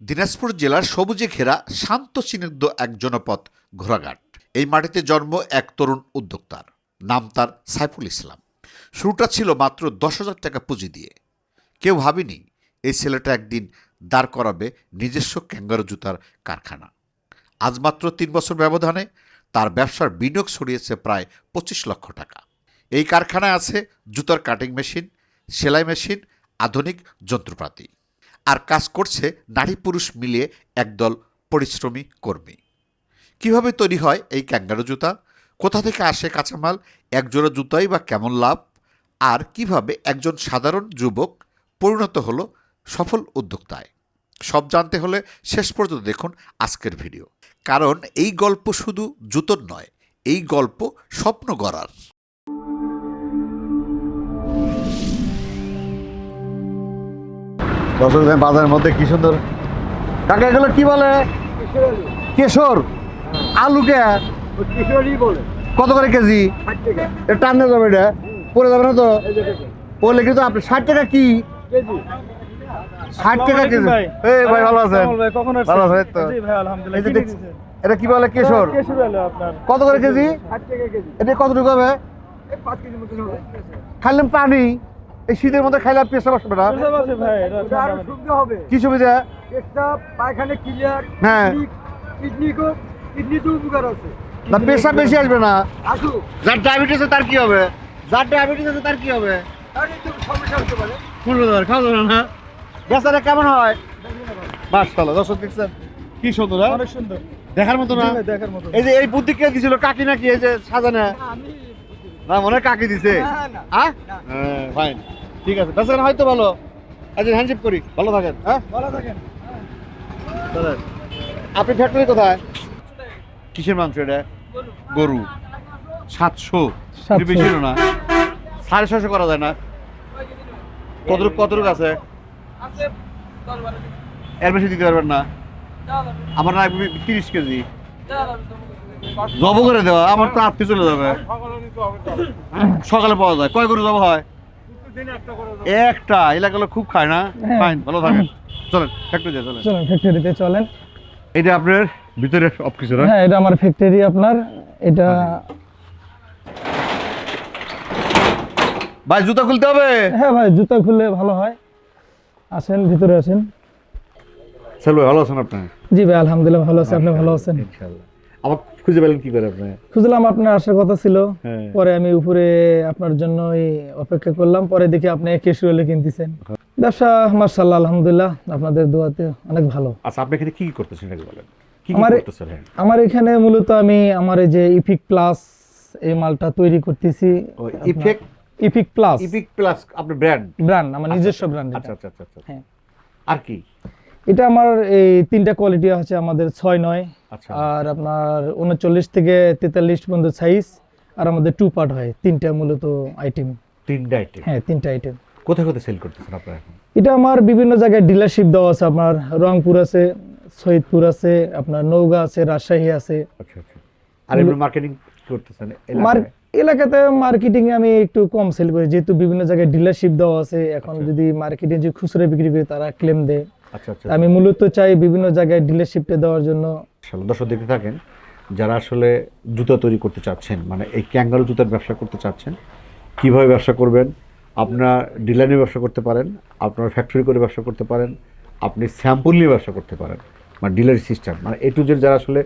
দিনাজপুর জেলার সবুজে ঘেরা শান্ত স্নিগ্ধ এক জনপদ ঘোড়াঘাট। এই মাটিতে জন্ম এক তরুণ উদ্যোক্তার, নাম তার সাইফুল ইসলাম। শুরুটা ছিল মাত্র 10,000 টাকা পুঁজি দিয়ে। কেউ ভাবেনি এই ছেলেটা একদিন দাঁড় করাবে নিজস্ব ক্যাঙ্গারু জুতার কারখানা। আজ মাত্র 3 বছর ব্যবধানে তার ব্যবসার বিনিয়োগ ছড়িয়েছে প্রায় 25 লক্ষ টাকা। এই কারখানায় আছে জুতার কাটিং মেশিন, সেলাই মেশিন, আধুনিক যন্ত্রপাতি। আর কাজ করছে নারী পুরুষ মিলিয়ে একদল পরিশ্রমী কর্মী। কিভাবে তৈরি হয় এই ক্যাঙ্গারু জুতা, কোথা থেকে আসে কাঁচামাল, একজোড়া জুতাই বা কেমন লাভ, আর কিভাবে একজন সাধারণ যুবক পরিণত হলো সফল উদ্যোক্তায়, সব জানতে হলে শেষ পর্যন্ত দেখুন আজকের ভিডিও। কারণ এই গল্প শুধু জুতোর নয়, এই গল্প স্বপ্ন গড়ার। দর্শক বাজারের মধ্যে কি সুন্দর কাকা, এগুলো কি বলে? কেশর আলু কে কত করে কেজি? এটা টানে যাবে, এটা পরে যাবে না তো? পড়লে কিন্তু আপনি 60 টাকা কি 60 টাকা কেজি? এই ভাই ভালো আছেন? ভালো আছেন তো? এটা কি বলে? কেশর কত করে কেজি? এটা কতটুকু হবে? খাইলাম পানি, এই শীতের মধ্যে খাইলে পেশা বসবে না? কি সুবিধা? হ্যাঁ, পেশা বেশি আসবে না। যার ডায়াবেটিস আছে তার কি হবে? যার ডায়াবেটিস আছে তার কি হবে? খাওয়া যাবে না। বেচারা কেমন হয়? মাশাআল্লাহ, দর্শক দেখছেন কি সুন্দর, অনেক সুন্দর, দেখার মতো না? এই যে এই বুদ্ধি কে দিছিল? কাকি নাকি? এই যে সাজানো না, মনে হয় কাকি দিছে। হ্যাঁ, ফাইন, ঠিক আছে, বেচারা হয়তো ভালো। আচ্ছা, হ্যান্ডশেক করি, ভালো থাকেন। হ্যাঁ, ভালো থাকেন। আপনি ফ্যাক্টরি কোথায়? কিসের মাংস এটা? গরু। 700 বেশি হলো না? 650 করা যায় না? কতটুকু আছে? এর বেশি দিতে পারবেন না? আমার না 30 কেজি জব করে দেওয়া, আমার তো আত্মীয় চলে যাবে। সকালে পাওয়া যায়? কয় গরু জব হয়? একটা। এলাকাগুলো খুব খায় না? ফাইন, ভালো থাকেন। চলেন ফ্যাক্টরিতে চলেন। চলেন ফ্যাক্টরিতে চলেন। এটা আপনার ভিতরে সব কিছু না? হ্যাঁ, এটা আমার ফ্যাক্টরি। আপনার এটা ভাই জুতা খুলতে হবে? হ্যাঁ ভাই, জুতা খুললে ভালো হয়। আসেন, ভিতরে আসেন। চলো, ভালো আছেন আপনি? জি ভাই, আলহামদুলিল্লাহ ভালো আছি। আপনি ভালো আছেন? ইনশাআল্লাহ। আমার খুঁজে পেলেন কি করে আপনি? খুঁজলাম, আপনার আসার কথা ছিল। হ্যাঁ। পরে আমি উপরে আপনার জন্যই অপেক্ষা করলাম, পরে দেখি আপনি কেশরুলে কিনতেছেন। ব্যবসা মাশাআল্লাহ আলহামদুলিল্লাহ, আপনাদের দোয়াতে অনেক ভালো। আচ্ছা, আপনি এখানে কি করতেছেন আগে বলেন? কি করতেছেন? আমার এখানে মূলত আমি আমার এই যে ইপিক প্লাস এই মালটা তৈরি করতেছি। ইপিক প্লাস আপনার ব্র্যান্ড? আমার নিজস্ব ব্র্যান্ড। আচ্ছা আচ্ছা আচ্ছা। হ্যাঁ। আর কি? এটা আমার এই 3টা কোয়ালিটি আছে আমাদের, 6-9, আচ্ছা। আর আপনার 39 থেকে 43 পর্যন্ত সাইজ, আর আমাদের 2 পার্ট হয়। 3টা মূলত আইটেম। 3টা আইটেম? হ্যাঁ, 3টা আইটেম। কোথায় কোথায় সেল করতেছেন আপনারা এখন? এটা আমার বিভিন্ন জায়গায় ডিলারশিপ দেওয়া আছে। আপনার রংপুর আছে, সৈয়দপুর আছে, আপনার নওগাঁ আছে, রাজশাহী আছে। আচ্ছা আচ্ছা। আর এমনি মার্কেটিং করতেছেন এলাকাতে? মার্কেটিং এ আমি একটু কম সেল করি, যেহেতু বিভিন্ন জায়গায় ডিলারশিপ দেওয়া আছে। এখন যদি মার্কেটিং যে খুচরা বিক্রি করি তারা ক্লেম দেয়। আচ্ছা আচ্ছা। আমি মূলত চাই বিভিন্ন জায়গায় ডিলারশিপটা দেওয়ার জন্য। দর্শক দেখতে থাকেন, যারা আসলে জুতা তৈরি করতে চাচ্ছেন, মানে এই ক্যাঙ্গারু জুতার ব্যবসা করতে চাচ্ছেন, কিভাবে ব্যবসা করবেন? আপনার ডিলার নিয়ে ব্যবসা করতে পারেন, আপনার ফ্যাক্টরি করে ব্যবসা করতে পারেন, আপনি স্যাম্পল নিয়ে ব্যবসা করতে পারেন, মানে ডিলার সিস্টেম, মানে এ টু জেড। যারা আসলে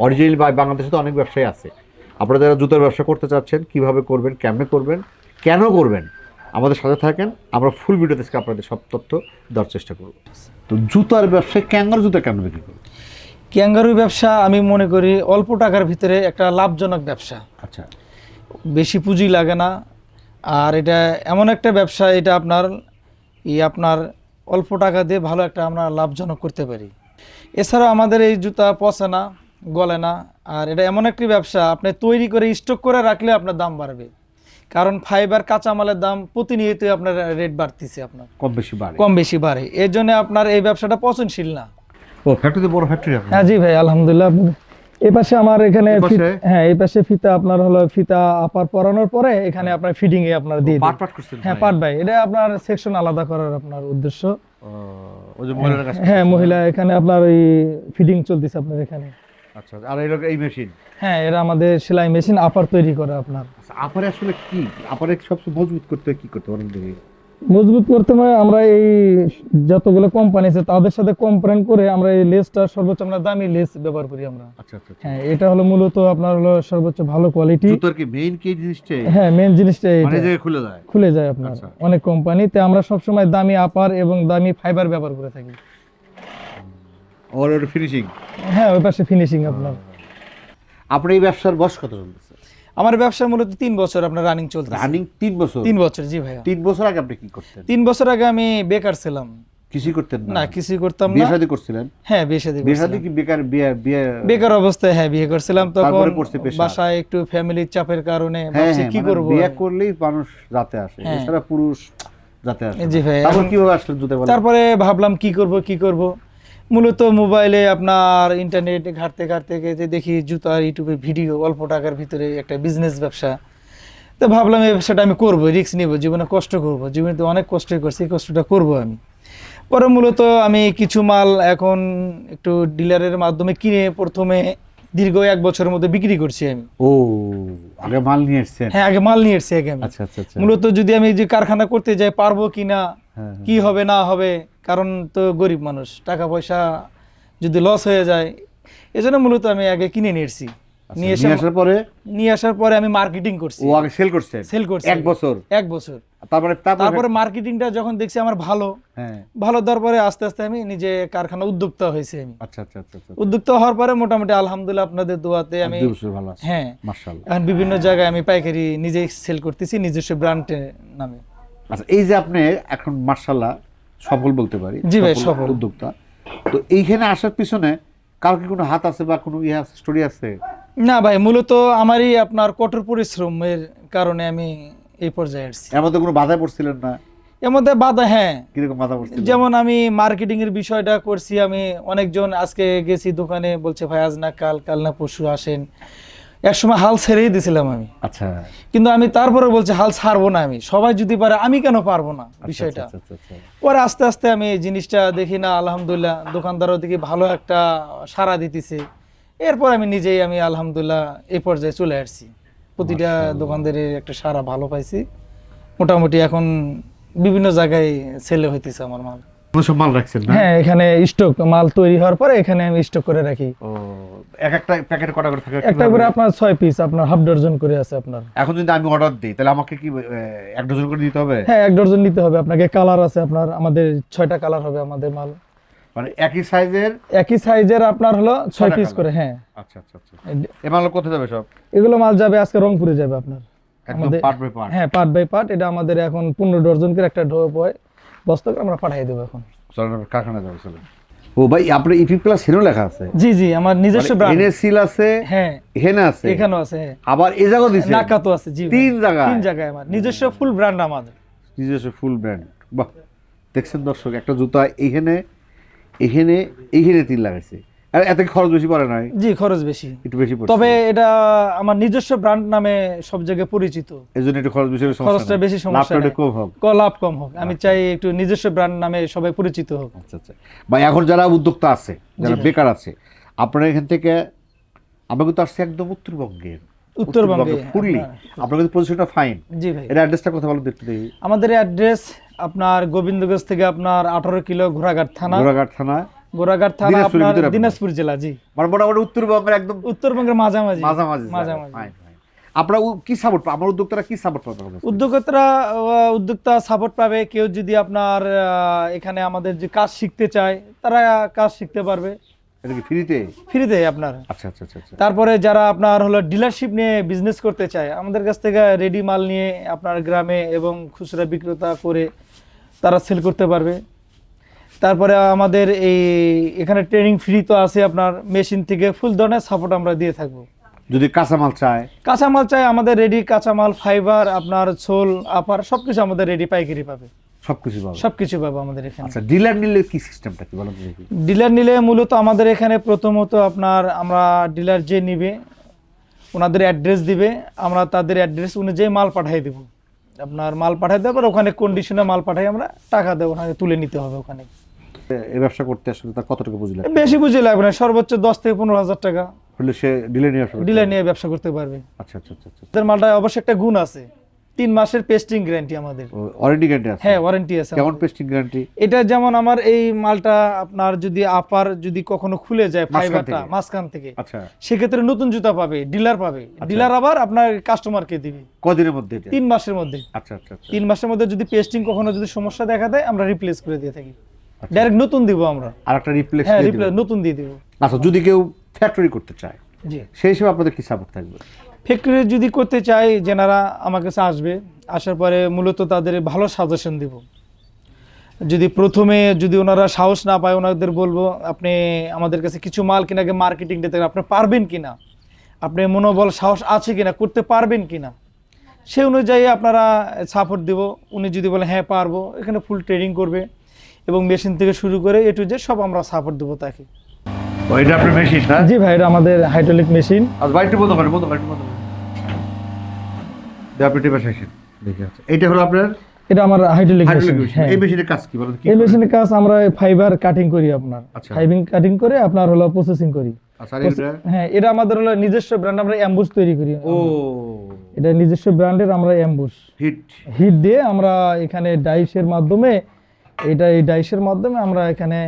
অরিজিনাল বা বাংলাদেশে তো অনেক ব্যবসায়ী আছে, আপনারা যারা জুতার ব্যবসা করতে চাচ্ছেন, কিভাবে করবেন, কেমনে করবেন, কেন করবেন, আমাদের সাথে থাকেন। আমরা ফুল ভিডিও থেকে আপনাদের সব তথ্য দেওয়ার চেষ্টা করব। তো জুতার ব্যবসায় ক্যাঙ্গারু জুতা কেন বিক্রি করবেন? ক্যাঙ্গারু ব্যবসা আমি মনে করি অল্প টাকার ভিতরে একটা লাভজনক ব্যবসা। আচ্ছা। বেশি পুঁজি লাগে না, আর এটা এমন একটা ব্যবসা, এটা আপনার অল্প টাকা দিয়ে ভালো একটা আমরা লাভজনক করতে পারি। এছাড়াও আমাদের এই জুতা পচে না, গলে না, আর এটা এমন একটি ব্যবসা আপনি তৈরি করে স্টক করে রাখলে আপনার দাম বাড়বে। কারণ ফাইবার কাঁচামালের দাম প্রতিনিয়ত আপনার রেট বাড়তেছে, আপনার কম বেশি বাড়ে। এর জন্য আপনার এই ব্যবসাটা পচনশীল না। ও, ফ্যাক্টরি বড় ফ্যাক্টরি আপনার? হ্যাঁ জি ভাই, আলহামদুলিল্লাহ। এই পাশে আমার এখানে, হ্যাঁ এই পাশে ফিতা আপনার হলো, ফিতা আপার পরানোর পরে এখানে আপনার ফিডিং এ আপনার দিয়ে দিই। পার্ট করছেন? হ্যাঁ, পার্ট ভাই। এটা আপনার সেকশন আলাদা করার আপনার উদ্দেশ্য। ওই যে মহিলার কাছে। হ্যাঁ মহিলা এখানে আপনার ওই ফিডিং চলতেছে আপনার এখানে। আচ্ছা, আর এই মেশিন। হ্যাঁ এরা আমাদের সেলাই মেশিন আপার তৈরি করে আপনার। আচ্ছা, আপারে আসলে কি, আপারে সবচেয়ে মজবুত করতে কি করতে পারেন দেখি? মজবুত করতে হয় আমরা এই যতগুলো কোম্পানি আছে তাদের সাথে কম্পেয়ার করে আমরা এই লেসটা সর্বোচ্চ আমরা দামি লেস ব্যবহার করি আমরা। আচ্ছা আচ্ছা আচ্ছা। হ্যাঁ এটা হলো মূলত আপনার হলো সর্বোচ্চ ভালো কোয়ালিটি। জুতোর কি মেইন কি জিনিসটাই? হ্যাঁ মেইন জিনিসটাই মানে এটা। যে খুলে যায়। খুলে যায় আপনার আচ্ছা। অনেক কোম্পানিতে আমরা সব সময় দামি আপার এবং দামি ফাইবার ব্যবহার করে থাকি। ওর ফিনিশিং। হ্যাঁ ওই পাশে ফিনিশিং আপনার। আপনার এই ব্যবসার বয়স কত চলতেছে? আমার ব্যবসা মূলত 3 বছর আপনার রানিং চলছে। রানিং 3 বছর? 3 বছর জি ভাইয়া। 3 বছর আগে আপনি কি করতেন? 3 বছর আগে আমি বেকার ছিলাম। কিছুই করতেন না? না কিছুই করতাম না। বিয়ে শাদী করছিলেন? হ্যাঁ বিয়ে শাদী বিয়ে শাদী কি বেকার বিয়ে বিয়ে? বেকার অবস্থায় হ্যাঁ বিয়ে করছিলাম তখন। তারপরে পড়ছে পেশা। বাসায় একটু ফ্যামিলির চাপের কারণে হ্যাঁ ভাবছি হ্যাঁ, কি মানে করব। বিয়ে করলেই মানুষ যাতে আসে, হ্যাঁ। এছাড়া পুরুষ যাতে আসে জি না। ভাই, তারপর এখন- কিভাবে আসলেন জুতা বলেন? তারপরে ভাবলাম কি করব মূলত মোবাইলে আপনার ইন্টারনেট ঘাঁটতে ঘাঁটতে গিয়ে দেখি জুতার ইউটিউবে ভিডিও, অল্প টাকার ভিতরে একটা বিজনেস ব্যবসা। তো ভাবলাম এই ব্যবসাটা আমি করবো, রিস্ক নিব, জীবনে কষ্ট করব, জীবনে তো অনেক কষ্টই করছি, এই কষ্টটা করব আমি। পরে মূলত আমি কিছু মাল এখন একটু ডিলারের মাধ্যমে কিনে প্রথমে দীর্ঘ 1 বছরের মধ্যে বিক্রি করছি আমি। ও, আগে মাল নিয়ে এসেছেন? হ্যাঁ আগে মাল নিয়ে এসেছি আগে আমি। আচ্ছা আচ্ছা আচ্ছা। মূলত যদি আমি যে কারখানা করতে যাই পারবো কিনা, হ্যাঁ, কি হবে না হবে, কারণ তো গরিব মানুষ, টাকা পয়সা যদি লস হয়ে যায়, এজন্য মূলত আমি আগে কিনে নিয়ে এসেছি। আচ্ছা, নিয়ে নিয়ে আসার পরে আমি মার্কেটিং করছি। ও আগে সেল করছেন? সেল করছি 1 বছর? 1 বছর। তারপরে মার্কেটিংটা যখন দেখছি আমার ভালো হ্যাঁ। দেওয়ার পরে আস্তে আস্তে আমি নিজে কারখানা উদ্যোক্তা হয়েছি আমি। আচ্ছা আচ্ছা আচ্ছা আচ্ছা। উদ্যোক্তা হওয়ার পরে মোটামুটি আলহামদুলিল্লাহ আপনাদের দোয়াতে আমি 2 বছর ভালো আছে। হ্যাঁ মাশাআল্লাহ। এখন বিভিন্ন জায়গায় আমি পাইকারি নিজেই সেল করতেছি নিজস্ব ব্র্যান্ডের নামে। আচ্ছা, এই যে আপনি এখন মাশাআল্লাহ সফল বলতে পারি, জি ভাই, সফল উদ্যোক্তা, তো এইখানে আসার পিছনে কার কি কোনো হাত আছে বা কোনো স্টোরি আছে? না ভাই, মূলত আমারই আপনার কঠোর পরিশ্রমের কারণে আমি এই পর্যায়ে আসছি। এর মধ্যে কোনো বাধায় পড়ছিলেন না? এর মধ্যে বাধা, হ্যাঁ, কিরকম বাধা পড়ছিলেন? যেমন আমি মার্কেটিং এর বিষয়টা করছি, আমি অনেকজন আজকে গেছি দোকানে, বলছে ভাই আজ না কাল, কাল না পরশু আসেন। একসময় হাল ছেড়েই দিয়েছিলাম আমি। আচ্ছা। কিন্তু আমি তারপরে বলছি হাল ছাড়বো না আমি, সবাই যদি পারে আমি কেন পারবো না বিষয়টা। আচ্ছা আচ্ছা আচ্ছা। পরে আস্তে আস্তে আমি এই জিনিসটা দেখি না আলহামদুলিল্লাহ দোকানদারও দেখি ভালো একটা সাড়া দিতেছে, এরপর আমি নিজেই আমি আলহামদুলিল্লাহ এই পর্যায়ে চলে আসছি। প্রতিটা দোকানদারের একটা সাড়া ভালো পাইছি, মোটামুটি এখন বিভিন্ন জায়গায় সেল হইতেছে আমার মাল। সব মাল রাখছেন না? হ্যাঁ, এখানে স্টক মাল তৈরি হওয়ার পরে এখানে আমি স্টক করে রাখি। ও, একটা প্যাকেটে কটা করে থাকে? একটা করে আপনার 6 পিস, আপনার হাফ ডজন করে আছে আপনার। এখন যদি আমি অর্ডার দিই তাহলে আমাকে কি 1 ডজন করে দিতে হবে? হ্যাঁ 1 ডজন নিতে হবে আপনাকে। কালার আছে আপনার, আমাদের 6টা কালার হবে আমাদের মাল। মানে একই সাইজের আপনার হলো 6 পিস colour? করে। হ্যাঁ। আচ্ছা আচ্ছা আচ্ছা। এই মাল কোথায় যাবে সব? এগুলো মাল যাবে আজকে রংপুরে যাবে আপনার। একদম পার্ট বাই পার্ট? হ্যাঁ পার্ট বাই পার্ট। এটা আমাদের এখন 15 ডজন করে একটা ঢোপ হয়, বস্তা করে আমরা পাঠিয়ে দেবো এখন। চলেন কারখানা যাবে, চলেন। ও ভাই, আপনার ইপি প্লাস হেনো লেখা আছে? জি জি, আমার নিজস্ব ব্র্যান্ড। হেনে সিল আছে? হ্যাঁ হেনে আছে, এখানেও আছে। হ্যাঁ, আবার এই জায়গাও দিছেন? নাকাতো আছে। জি 3 জায়গায়? 3 জায়গায় আমার নিজস্ব ফুল ব্র্যান্ড আমাদের। নিজস্ব ফুল ব্র্যান্ড। বাহ, দেখছেন দর্শক, একটা জুতা এইখানে এইখানে এইখানে 3 লাগাইছে। আর এত কি খরচ বেশি পড়ে নাই? জি খরচ বেশি, একটু বেশি পড়ছে, তবে এটা আমার নিজস্ব ব্র্যান্ড নামে সব জায়গায় পরিচিত। এজন্য একটু খরচ বেশি হলে সমস্যা খরচটা নেই। বেশি সমস্যা লাভটা নেই, একটু কম হোক। লাভ কম হোক। আমি চাই একটু নিজস্ব ব্র্যান্ড নামে সবাই পরিচিত হোক। আচ্ছা আচ্ছা ভাই, এখন যারা উদ্যোক্তা আছে, যারা ভাই। বেকার আছে, আপনারা এখান থেকে, আমরা কিন্তু আসছি একদম উত্তরবঙ্গের, উত্তরবঙ্গে ফুললি। আপনার কিন্তু পজিশনটা ফাইন। জি ভাই, এর অ্যাড্রেসটা কথা বলো দেখতে দেখি। আমাদের অ্যাড্রেস আপনার গোবিন্দগঞ্জ থেকে আপনার 18 কিলো ঘোড়াঘাট থানা। গোরাঘাট থানা দিনাজপুরের আপনার ভিতরে আপনার? দিনাজপুর জেলা। জি, মানে মোটামুটি উত্তরবঙ্গের একদম উত্তরবঙ্গের মাঝামাঝি। মাঝামাঝি। মাঝামাঝি। Fine, fine. আপনারা কি সাপোর্ট, আমার উদ্যোক্তারা কি সাপোর্ট পাবে? উদ্যোক্তা সাপোর্ট পাবে। কেউ যদি আপনার এখানে আমাদের যে কাজ শিখতে চায়, তারা কাজ শিখতে পারবে এটা কি ফ্রিতে? ফ্রিতে আপনার। আচ্ছা আচ্ছা আচ্ছা আচ্ছা। তারপরে যারা আপনার হলো ডিলারশিপ নিয়ে বিজনেস করতে চায়, আমাদের কাছ থেকে রেডি মাল নিয়ে আপনার গ্রামে এবং খুচরা বিক্রেতা করে তারা সেল করতে পারবে। তারপরে আমাদের এখানে ট্রেনিং ফ্রি তো আছে, আপনার মেশিন থেকে ফুল ধরনের সাপোর্ট আমরা দিয়ে থাকবো। যদি কাঁচামাল চায় আমাদের রেডি কাঁচামাল, ফাইবার, আপনার সোল, আপার সবকিছু আমাদের রেডি পাইকারি পাবে, সবকিছু পাবে আমাদের এখানে। আচ্ছা, ডিলার নিলে কি সিস্টেমটা কি বলো দেখি? ডিলার নিলে মূলত আমাদের এখানে প্রথমত আপনার আমরা ডিলার যে নিবে ওনাদের অ্যাড্রেস দিবে, আমরা তাদের অ্যাড্রেস অনুযায়ী মাল পাঠিয়ে দেব। আপনার মাল পাঠাতে হবে, আর ওখানে কন্ডিশনে মাল পাঠাই আমরা, টাকা দেবো, ওখানে তুলে নিতে হবে ওখানে। এই ব্যবসা করতে আসলে তার কত টাকা পুঁজি লাগে? বেশি পুঁজি লাগবে না, সর্বোচ্চ 10 থেকে 15,000 টাকা হলে সে ডিলার নিয়ে ব্যবসা করতে ডিলার পারবে? নিয়ে ব্যবসা করতে পারবে। আচ্ছা আচ্ছা আচ্ছা আচ্ছা। আমাদের মালটা অবশ্যই একটা গুণ আছে, 3 মাসের পেস্টিং গ্যারান্টি আমাদের। ওয়ারেন্টি গ্যারান্টি আছে? হ্যাঁ, ওয়ারেন্টি আছে কেমন আমাদের। Pasting guarantee? এটা যেমন আমার এই মালটা আপনার যদি আপার যদি কখনো খুলে যায় মাঝখান ফাইবারটা থেকে? মাঝখান থেকে, আচ্ছা, সেক্ষেত্রে নতুন জুতা পাবে, ডিলার পাবে, ডিলার আবার আপনার কাস্টমারকে দিবে কদিনের মধ্যে এটা? 3 মাসের মধ্যে। আচ্ছা আচ্ছা আচ্ছা। 3 মাসের মধ্যে যদি পেস্টিং কখনো যদি সমস্যা দেখা দেয়, আমরা রিপ্লেস করে দিয়ে থাকি, ডাইরেক্ট নতুন দিব আমরা। আর একটা রিপ্লেস হ্যাঁ, দিয়ে রিপ্লেস দিবেন? নতুন দিয়ে দিব। আচ্ছা, যদি কেউ ফ্যাক্টরি করতে চায় জি, সেই হিসেবে আপনাদের কি সাপোর্ট থাকবে? ফ্যাক্টরি যদি করতে চাই, যেনারা আমার কাছে আসবে, আসার পরে মূলত তাদের ভালো সাজেশন দিব। যদি প্রথমে যদি ওনারা সাহস না পায়, ওনাদের বলবো আপনি আমাদের কাছে কিছু মাল কিনা আগে মার্কেটিং দিতে, আপনি পারবেন কিনা, আপনি মনোবল সাহস আছে কিনা, করতে পারবেন কিনা, সেই অনুযায়ী আপনারা সাপোর্ট দিব। উনি যদি বলে হ্যাঁ পারবো, এখানে ফুল ট্রেনিং করবে, এবং মেশিন থেকে শুরু করে এ টু জেড সব আমরা সাপোর্ট দেবো তাকে। এটা আপনার মেশিন না? জি ভাই, এটা আমাদের হাইড্রোলিক মেশিন। আর বাইকটা বন্ধ করেন, বন্ধ করেন, বন্ধ করেন। আপনি টিপে শেষেন দেখে আছে। এইটা হলো আপনার এটা আমার হাইড্রোলিক হাইড্রোলিক মেশিন। মেশিন। হ্যাঁ, এই মেশিনের কাজ কি বলেন? কি এই করেন? মেশিনের কাজ আমরা ফাইবার কাটিং করি, আপনার আচ্ছা। ফাইবিং কাটিং করে আপনার হলো প্রসেসিং করি। আচ্ছা, আর এটা? হ্যাঁ, এটা আমাদের হলো নিজস্ব ব্র্যান্ড, আমরা অ্যাম্বুশ তৈরি করি। ও, এটা নিজস্ব ব্র্যান্ডের আমরা অ্যাম্বুশ হিট। হিট দিয়ে আমরা এখানে ডাইসের মাধ্যমে, এই ডাইসের মাধ্যমে আমরা এখানে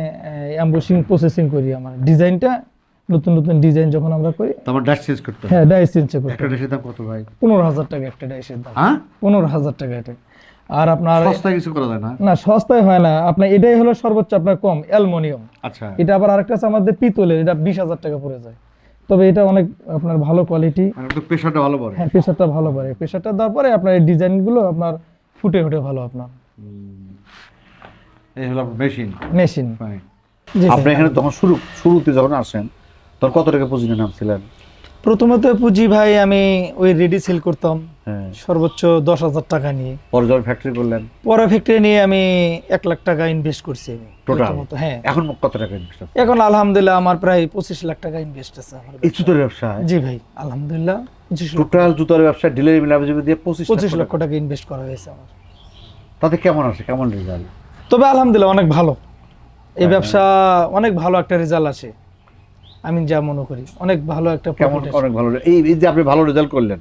অ্যাম্বুশিং প্রসেসিং করি। আমার ডিজাইনটা নতুন নতুন ডিজাইন যখন আমরা করি, তারপর ডাশ চেঞ্জ করতে হয়। হ্যাঁ, ডাইস চেঞ্জ করতে একটা ডাশের দাম কত ভাই? 15,000 টাকা একটা ডাইসের দাম। হ্যাঁ, 15,000 টাকা এটা। আর আপনার সস্তায় কিছু করা যায় না? না, সস্তায় হয় না আপনার, এটাই হলো সর্বোচ্চ আপনার কম অ্যালুমিনিয়াম। আচ্ছা, এটা আবার আরেকটা আছে আমাদের পিতলের, এটা 20,000 টাকা পড়ে যায়। তবে এটা অনেক আপনার ভালো কোয়ালিটি। মানে একটু প্রেশারটা ভালো পড়ে। হ্যাঁ, প্রেশারটা ভালো পড়ে, প্রেশারটা দেওয়ার পরে আপনার এই ডিজাইনগুলো আপনার ফুটে ওঠে ভালো আপনার। এই হলো আপনার মেশিন। মেশিন। ফাইন। জি আপনি এখানে তখন শুরুতে যখন আসেন তখন কত টাকা পুঁজি নিয়ে নামছিলেন? প্রথমত পুঁজি ভাই আমি ওই রেডি সেল করতাম হ্যাঁ। সর্বোচ্চ 10,000 টাকা নিয়ে। পরে যখন ফ্যাক্টরি করলেন? পরে ফ্যাক্টরি নিয়ে আমি 1 লাখ টাকা ইনভেস্ট করছি আমি টোটাল? প্রথমত। হ্যাঁ, এখন কত টাকা ইনভেস্ট? এখন আলহামদুলিল্লাহ আমার প্রায় 25 লাখ টাকা ইনভেস্ট আছে আমার। এই জুতার ব্যবসা? জি ভাই, আলহামদুলিল্লাহ 25 টোটাল জুতার ব্যবসা ডিলারি মিলাবে দিয়ে 25 লক্ষ টাকা ইনভেস্ট করা হয়েছে আমার। তাতে কেমন আছে, কেমন রেজাল্ট? তবে আলহামদুলিল্লাহ অনেক ভালো, এই ব্যবসা অনেক ভালো একটা রেজাল্ট আছে, আমি যা মনে করি অনেক ভালো একটা কেমন? profit আছে। অনেক ভালো। এই যে আপনি ভালো রেজাল্ট করলেন,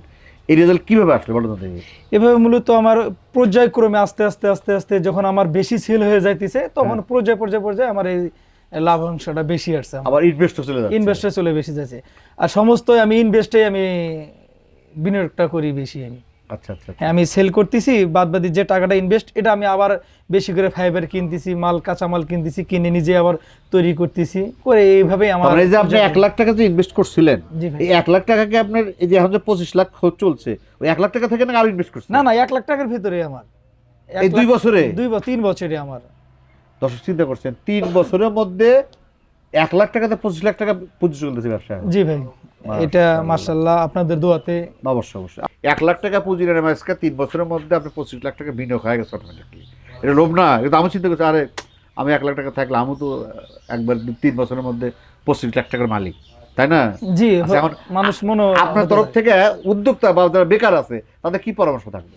এই রেজাল্ট কিভাবে আসলে বলুন তো দেখি। এভাবে মূলত আমার পর্যায়ক্রমে আস্তে আস্তে আস্তে আস্তে যখন আমার বেশি সেল হয়ে যাইতেছে, তখন পর্যায়ে আমার এই লাভাংশটা বেশি আসছে, আবার ইনভেস্ট চলে যাচ্ছে। ইনভেস্টে চলে বেশি যাচ্ছে। আর সমস্ত আমি ইনভেস্টে আমি বিনিয়োগটা করি বেশি আমি। আচ্ছা আচ্ছা। হ্যাঁ, আমি সেল করতেছি, বাদ বাদি যে টাকাটা ইনভেস্ট, এটা আমি আবার বেশি করে ফাইবার কিনতেছি, মাল কাঁচামাল কিনতেছি, কিনে নিজে আবার তৈরি করতেছি, করে এইভাবেই আমার। মানে এই যে আপনি 1 লাখ টাকা যে ইনভেস্ট করছিলেন, জি ভাই। এই 1 লাখ টাকাকে আপনার এই যে এখন যে 25 লাখ চলছে, ওই 1 লাখ টাকা থেকে না আরো ইনভেস্ট করছেন? না না, 1 লাখ টাকার ভিতরে আমার এই 2 বছরে? 3 বছরে আমার। দর্শক চিন্তা করছেন, 3 বছরের মধ্যে 1 লাখ টাকাতে 25 লাখ টাকা পুঁজি চলতেছে ব্যবসা। জি ভাই, এটা মাশাআল্লাহ আপনাদের দোয়াতে। অবশ্যই অবশ্যই। 1 লাখ টাকা পুঁজি নেন আজকে 3 বছরের মধ্যে আপনি 25 লাখ টাকা বিনিয়োগ হয়ে গেছে অটোমেটিকলি। এটা লোভ না? কিন্তু আমি চিন্তা করছি, আরে আমি 1 লাখ টাকা থাকলে আমি তো একবার 3 বছরের মধ্যে 25 লাখ টাকার মালিক, তাই না? জি, আচ্ছা, এখন মানুষ মনে আপনার তরফ থেকে উদ্যোক্তা বা যারা বেকার আছে তাদের কি পরামর্শ থাকবে?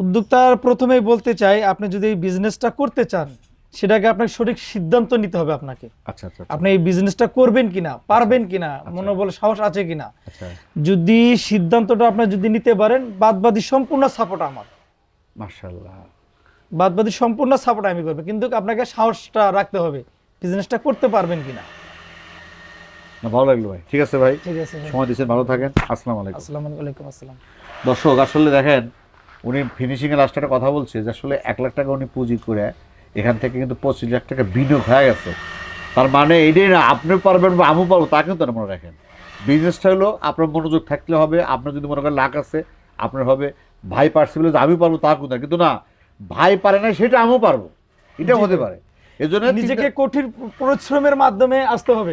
উদ্যোক্তার প্রথমেই বলতে চাই, আপনি যদি এই বিজনেসটা করতে চান, সেটাকে আপনাকে সঠিক সিদ্ধান্ত নিতে হবে আপনাকে। আচ্ছা আচ্ছা আপনি এই বিজনেসটা করবেন কিনা, পারবেন কিনা, মনোবল সাহস আছে কিনা। আচ্ছা। যদি সিদ্ধান্তটা আপনি যদি নিতে পারেন, বাদবাদি সম্পূর্ণ সাপোর্ট আমার, মাশাআল্লাহ। বাদবাদি সম্পূর্ণ সাপোর্ট আমি করবো, কিন্তু আপনাকে সাহসটা রাখতে হবে বিজনেসটা করতে পারবেন কিনা। না, ভালো লাগলো ভাই। ঠিক আছে ভাই, ঠিক আছে ভাই। সময় দিয়েছেন, ভালো থাকেন। আসসালামু আলাইকুম। আসসালামু আলাইকুম। আসসালাম। দর্শক আসলে দেখেন, উনি ফিনিশিং এর লাস্টে একটা কথা বলছে যে আসলে 1 লাখ টাকা উনি পুঁজি করে এখান থেকে কিন্তু 25 লাখ টাকা বিনিয়োগ হয়ে গেছে। তার মানে এইটাই না আপনি পারবেন বা আমিও পারবো তা কিন্তু না, মনে রাখেন। বিজনেসটা হলো আপনার মনোযোগ থাকলে হবে। আপনার যদি মনে করেন লাখ আছে, আপনার হবে ভাই পারছে বলে যে আমি পারবো তা কিন্তু না, কিন্তু না ভাই পারে না সেটা আমিও পারবো, এটা হতে পারে। এই জন্য নিজেকে কঠিন পরিশ্রমের মাধ্যমে আসতে হবে,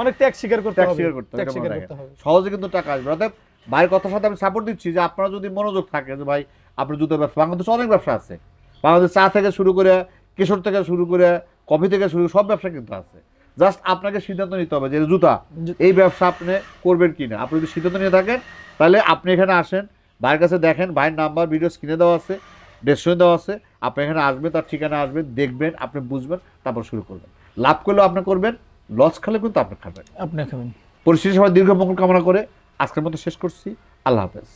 অনেক ত্যাগ স্বীকার করতে হবে, ত্যাগ স্বীকার করতে হবে। সহজে কিন্তু টাকা আসবে। অর্থাৎ ভাইয়ের কথার সাথে আমি সাপোর্ট দিচ্ছি যে আপনারা যদি মনোযোগ থাকে যে ভাই আপনার জুতো ব্যবসা, বাংলাদেশে অনেক ব্যবসা আছে, বাংলাদেশ চা থেকে শুরু করে, কেশর থেকে শুরু করে, কফি থেকে শুরু করে সব ব্যবসা কিন্তু আছে। জাস্ট আপনাকে সিদ্ধান্ত নিতে হবে যে জুতা এই ব্যবসা আপনি করবেন কিনা। আপনি যদি সিদ্ধান্ত নিয়ে থাকেন তাহলে আপনি এখানে আসেন, ভাইয়ের কাছে দেখেন, ভাইয়ের নাম্বার ভিডিও স্ক্রিনে দেওয়া আছে, ডেসক্রিপশনে দেওয়া আছে। আপনি এখানে আসবেন, তার ঠিকানা আসবেন, দেখবেন, আপনি বুঝবেন, তারপর শুরু করবেন। লাভ করলেও আপনি করবেন, লস খেলে কিন্তু আপনি খাবেন। আপনি খাবেন। পরিশেষে সবাই দীর্ঘ মঙ্গল কামনা করে আজকের মতো শেষ করছি। আল্লাহ হাফেজ।